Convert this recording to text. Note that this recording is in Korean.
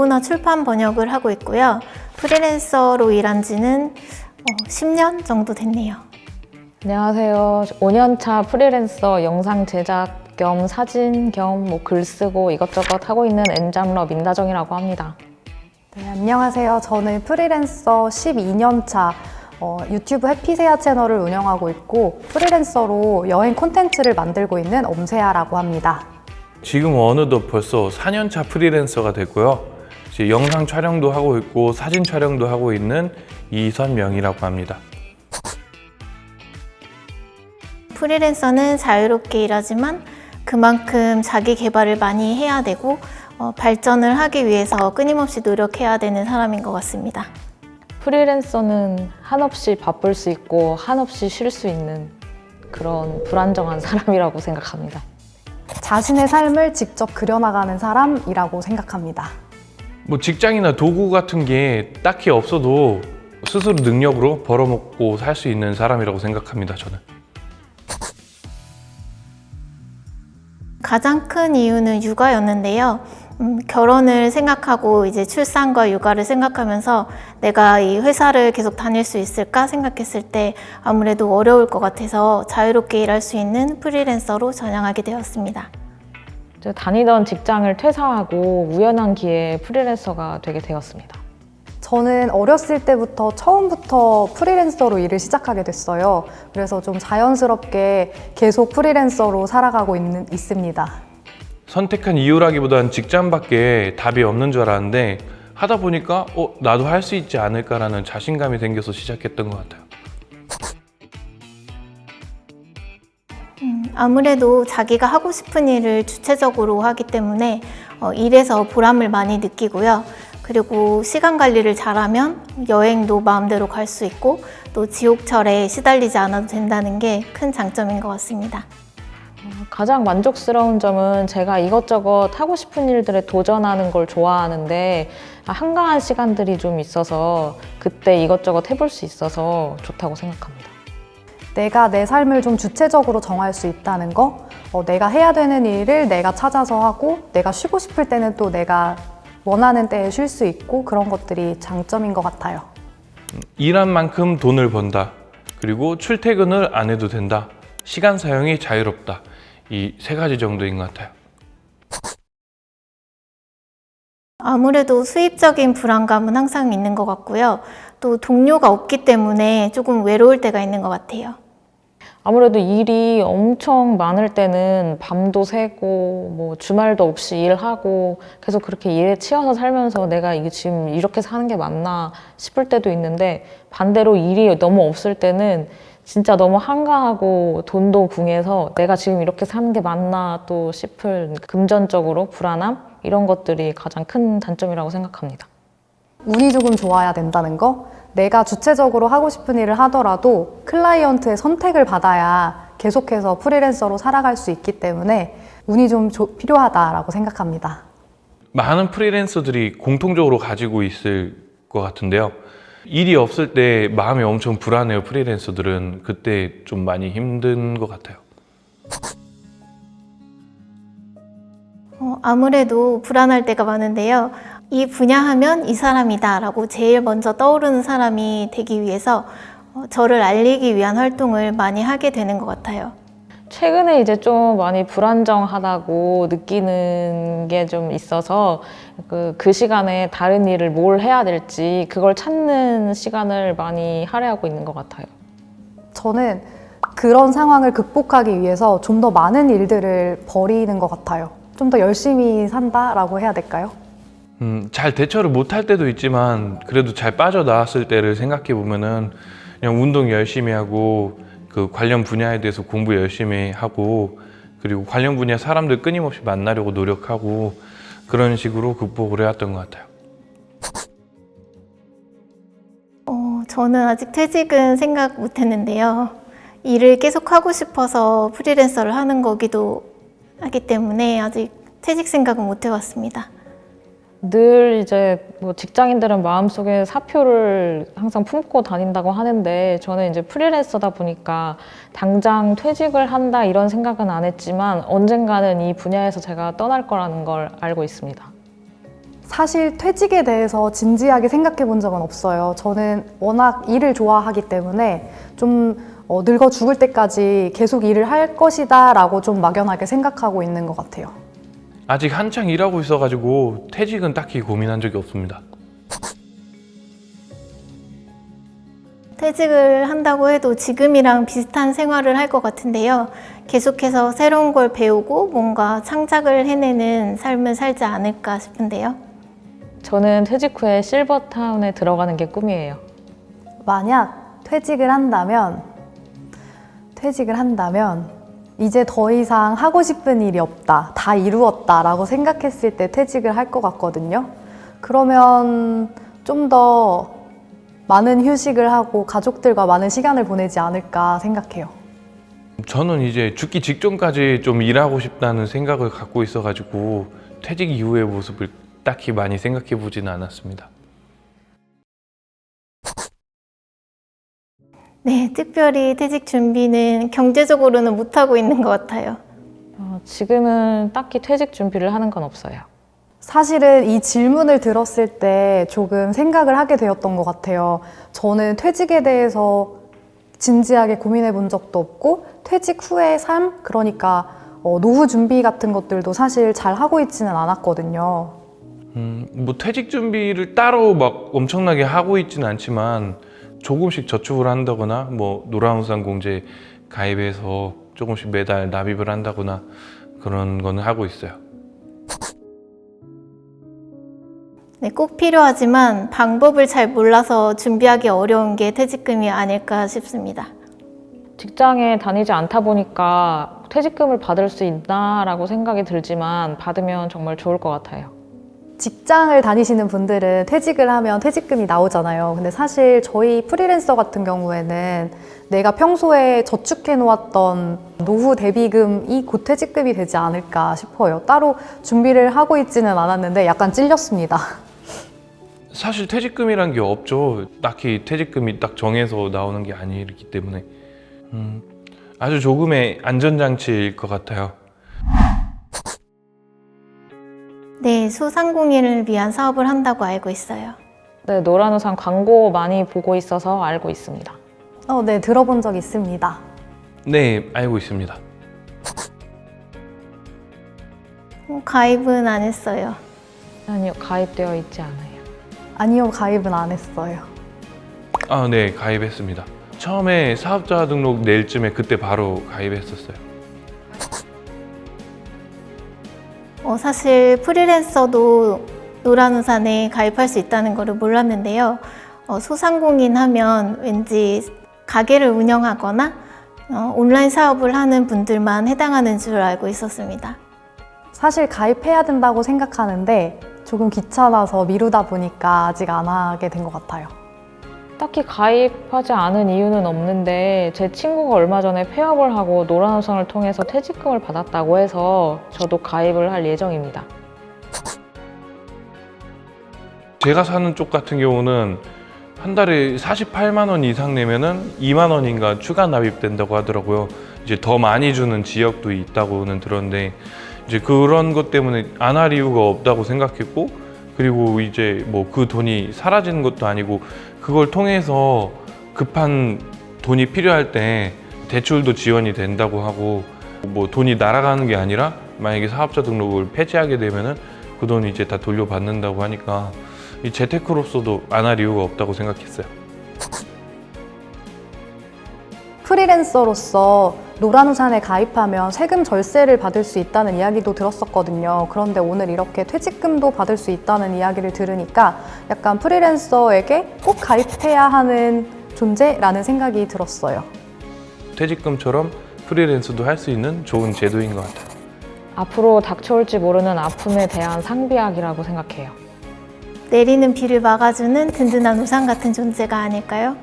외국어나 출판 번역을 하고 있고요. 프리랜서로 일한 지는 10년 정도 됐네요. 안녕하세요. 5년차 프리랜서 영상 제작 겸 사진 겸 글 쓰고 이것저것 하고 있는 엔잡러 민다정이라고 합니다. 네, 안녕하세요. 저는 프리랜서 12년차 유튜브 해피세아 채널을 운영하고 있고 프리랜서로 여행 콘텐츠를 만들고 있는 엄세아라고 합니다. 지금 어느덧 벌써 4년차 프리랜서가 됐고요. 이제 영상 촬영도 하고 있고 사진 촬영도 하고 있는 이선명이라고 합니다. 프리랜서는 자유롭게 일하지만 그만큼 자기 개발을 많이 해야 되고 발전을 하기 위해서 끊임없이 노력해야 되는 사람인 것 같습니다. 프리랜서는 한없이 바쁠 수 있고 한없이 쉴 수 있는 그런 불안정한 사람이라고 생각합니다. 자신의 삶을 직접 그려나가는 사람이라고 생각합니다. 뭐 직장이나 도구 같은 게 딱히 없어도 스스로 능력으로 벌어먹고 살 수 있는 사람이라고 생각합니다, 저는. 가장 큰 이유는 육아였는데요. 결혼을 생각하고 이제 출산과 육아를 생각하면서 내가 이 회사를 계속 다닐 수 있을까 생각했을 때 아무래도 어려울 것 같아서 자유롭게 일할 수 있는 프리랜서로 전향하게 되었습니다. 다니던 직장을 퇴사하고 우연한 기회에 프리랜서가 되게 되었습니다. 저는 어렸을 때부터 처음부터 프리랜서로 일을 시작하게 됐어요. 그래서 좀 자연스럽게 계속 프리랜서로 살아가고 있습니다. 선택한 이유라기보단 직장밖에 답이 없는 줄 알았는데 하다 보니까 나도 할 수 있지 않을까라는 자신감이 생겨서 시작했던 것 같아요. 아무래도 자기가 하고 싶은 일을 주체적으로 하기 때문에 일에서 보람을 많이 느끼고요. 그리고 시간 관리를 잘하면 여행도 마음대로 갈 수 있고 또 지옥철에 시달리지 않아도 된다는 게 큰 장점인 것 같습니다. 가장 만족스러운 점은 제가 이것저것 하고 싶은 일들에 도전하는 걸 좋아하는데 한가한 시간들이 좀 있어서 그때 이것저것 해볼 수 있어서 좋다고 생각합니다. 내가 내 삶을 좀 주체적으로 정할 수 있다는 거, 내가 해야 되는 일을 내가 찾아서 하고 내가 쉬고 싶을 때는 또 내가 원하는 때에 쉴 수 있고 그런 것들이 장점인 것 같아요. 일한 만큼 돈을 번다. 그리고 출퇴근을 안 해도 된다. 시간 사용이 자유롭다. 이 세 가지 정도인 것 같아요. 아무래도 수입적인 불안감은 항상 있는 것 같고요. 또 동료가 없기 때문에 조금 외로울 때가 있는 것 같아요. 아무래도 일이 엄청 많을 때는 밤도 새고 뭐 주말도 없이 일하고 계속 그렇게 일에 치여서 살면서 내가 이게 지금 이렇게 사는 게 맞나 싶을 때도 있는데 반대로 일이 너무 없을 때는 진짜 너무 한가하고 돈도 궁해서 내가 지금 이렇게 사는 게 맞나 또 싶은 금전적으로 불안함 이런 것들이 가장 큰 단점이라고 생각합니다. 운이 조금 좋아야 된다는 거, 내가 주체적으로 하고 싶은 일을 하더라도 클라이언트의 선택을 받아야 계속해서 프리랜서로 살아갈 수 있기 때문에 운이 좀 필요하다라고 생각합니다. 많은 프리랜서들이 공통적으로 가지고 있을 것 같은데요. 일이 없을 때 마음이 엄청 불안해요. 프리랜서들은 그때 좀 많이 힘든 것 같아요. 아무래도 불안할 때가 많은데요. 이 분야 하면 이 사람이다 라고 제일 먼저 떠오르는 사람이 되기 위해서 저를 알리기 위한 활동을 많이 하게 되는 것 같아요. 최근에 이제 좀 많이 불안정하다고 느끼는 게 좀 있어서 그 시간에 다른 일을 뭘 해야 될지 그걸 찾는 시간을 많이 할애하고 있는 것 같아요. 저는 그런 상황을 극복하기 위해서 좀 더 많은 일들을 버리는 것 같아요. 좀 더 열심히 산다라고 해야 될까요? 잘 대처를 못할 때도 있지만 그래도 잘 빠져나왔을 때를 생각해 보면은 그냥 운동 열심히 하고 그 관련 분야에 대해서 공부 열심히 하고 그리고 관련 분야 사람들 끊임없이 만나려고 노력하고 그런 식으로 극복을 해왔던 것 같아요. 저는 아직 퇴직은 생각 못 했는데요. 일을 계속 하고 싶어서 프리랜서를 하는 거기도 하기 때문에 아직 퇴직 생각은 못 해봤습니다. 늘 이제 뭐 직장인들은 마음속에 사표를 항상 품고 다닌다고 하는데 저는 이제 프리랜서다 보니까 당장 퇴직을 한다 이런 생각은 안 했지만 언젠가는 이 분야에서 제가 떠날 거라는 걸 알고 있습니다. 사실 퇴직에 대해서 진지하게 생각해 본 적은 없어요. 저는 워낙 일을 좋아하기 때문에 좀 늙어 죽을 때까지 계속 일을 할 것이다 라고 좀 막연하게 생각하고 있는 것 같아요. 아직 한창 일하고 있어가지고 퇴직은 딱히 고민한 적이 없습니다. 퇴직을 한다고 해도 지금이랑 비슷한 생활을 할 것 같은데요. 계속해서 새로운 걸 배우고 뭔가 창작을 해내는 삶을 살지 않을까 싶은데요. 저는 퇴직 후에 실버타운에 들어가는 게 꿈이에요. 만약 퇴직을 한다면 이제 더 이상 하고 싶은 일이 없다, 다 이루었다 라고 생각했을 때 퇴직을 할 것 같거든요. 그러면 좀 더 많은 휴식을 하고 가족들과 많은 시간을 보내지 않을까 생각해요. 저는 이제 죽기 직전까지 좀 일하고 싶다는 생각을 갖고 있어가지고 퇴직 이후의 모습을 딱히 많이 생각해 보지는 않았습니다. 네, 특별히 퇴직 준비는 경제적으로는 못하고 있는 것 같아요. 지금은 딱히 퇴직 준비를 하는 건 없어요. 사실은 이 질문을 들었을 때 조금 생각을 하게 되었던 것 같아요. 저는 퇴직에 대해서 진지하게 고민해 본 적도 없고 퇴직 후의 삶, 그러니까 노후 준비 같은 것들도 사실 잘 하고 있지는 않았거든요. 뭐 퇴직 준비를 따로 막 엄청나게 하고 있지는 않지만 조금씩 저축을 한다거나 뭐 노란우산 공제 가입해서 조금씩 매달 납입을 한다거나 그런 거는 하고 있어요. 네, 꼭 필요하지만 방법을 잘 몰라서 준비하기 어려운 게 퇴직금이 아닐까 싶습니다. 직장에 다니지 않다 보니까 퇴직금을 받을 수 있나라고 생각이 들지만 받으면 정말 좋을 것 같아요. 직장을 다니시는 분들은 퇴직을 하면 퇴직금이 나오잖아요. 근데 사실 저희 프리랜서 같은 경우에는 내가 평소에 저축해 놓았던 노후 대비금이 곧 퇴직금이 되지 않을까 싶어요. 따로 준비를 하고 있지는 않았는데 약간 찔렸습니다. 사실 퇴직금이란 게 없죠. 딱히 퇴직금이 딱 정해서 나오는 게 아니기 때문에 아주 조금의 안전장치일 것 같아요. 네, 소상공인을 위한 사업을 한다고 알고 있어요. 네, 노란우산 광고 많이 보고 있어서 알고 있습니다. 네, 들어본 적 있습니다. 네, 알고 있습니다. 가입은 안 했어요. 아니요, 가입되어 있지 않아요. 아니요, 가입은 안 했어요. 네, 가입했습니다. 처음에 사업자 등록 낼 쯤에 그때 바로 가입했었어요. 사실 프리랜서도 노란우산에 가입할 수 있다는 것을 몰랐는데요. 소상공인 하면 왠지 가게를 운영하거나 온라인 사업을 하는 분들만 해당하는 줄 알고 있었습니다. 사실 가입해야 된다고 생각하는데 조금 귀찮아서 미루다 보니까 아직 안 하게 된 것 같아요. 딱히 가입하지 않은 이유는 없는데 제 친구가 얼마 전에 폐업을 하고 노란우산을 통해서 퇴직금을 받았다고 해서 저도 가입을 할 예정입니다. 제가 사는 쪽 같은 경우는 한 달에 48만 원 이상 내면은 2만 원인가 추가 납입된다고 하더라고요. 이제 더 많이 주는 지역도 있다고는 들었는데 이제 그런 것 때문에 안 할 이유가 없다고 생각했고, 그리고 이제 뭐 그 돈이 사라지는 것도 아니고 그걸 통해서 급한 돈이 필요할 때 대출도 지원이 된다고 하고, 뭐 돈이 날아가는 게 아니라 만약에 사업자 등록을 폐지하게 되면은 그 돈이 이제 다 돌려받는다고 하니까 이 재테크로서도 안 할 이유가 없다고 생각했어요. 프리랜서로서 노란우산에 가입하면 세금 절세를 받을 수 있다는 이야기도 들었었거든요. 그런데 오늘 이렇게 퇴직금도 받을 수 있다는 이야기를 들으니까 약간 프리랜서에게 꼭 가입해야 하는 존재라는 생각이 들었어요. 퇴직금처럼 프리랜서도 할 수 있는 좋은 제도인 것 같아요. 앞으로 닥쳐올지 모르는 아픔에 대한 상비약이라고 생각해요. 내리는 비를 막아주는 든든한 우산 같은 존재가 아닐까요?